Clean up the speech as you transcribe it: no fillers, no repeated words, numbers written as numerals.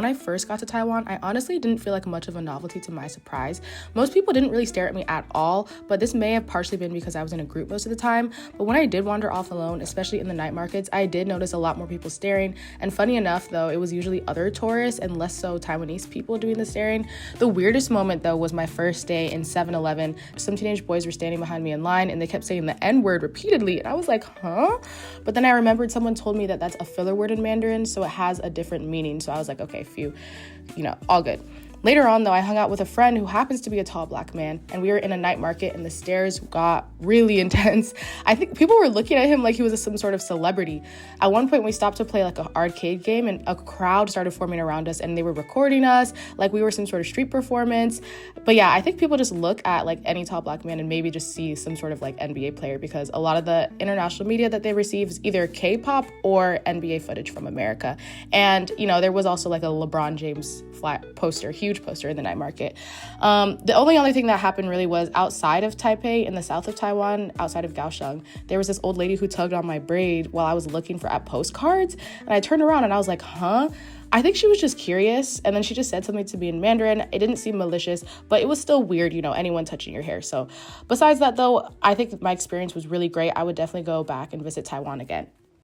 when I first got to Taiwan, I honestly didn't feel like much of a novelty to my surprise. Most people didn't really stare at me at all, but this may have partially been because I was in a group most of the time. But when I did wander off alone, especially in the night markets, I did notice a lot more people staring. And funny enough, though, it was usually other tourists and less so Taiwanese people doing the staring. The weirdest moment, though, was my first day in 7-Eleven. Some teenage boys were standing behind me in line and they kept saying the N-word repeatedly. And I was like, huh? But then I remembered someone told me that that's a filler word in Mandarin, so it has a different meaning. So I was like, okay, phew, all good. Later on, though, I hung out with a friend who happens to be a tall Black man, and we were in a night market and the stares got really intense. I think people were looking at him like he was some sort of celebrity. At one point, we stopped to play like an arcade game and a crowd started forming around us and they were recording us like we were some sort of street performance. But yeah, I think people just look at like any tall Black man and maybe just see some sort of like NBA player, because a lot of the international media that they receive is either K-pop or NBA footage from America. And, there was also like a LeBron James flat poster, huge poster in the night market. The only other thing that happened really was outside of Taipei, in the south of Taiwan, outside of Kaohsiung, there was this old lady who tugged on my braid while I was looking for postcards, and I turned around and I was like, huh? I think she was just curious, and then she just said something to me in Mandarin. It didn't seem malicious, but it was still weird, anyone touching your hair. So besides that, though, I think my experience was really great. I would definitely go back and visit Taiwan again.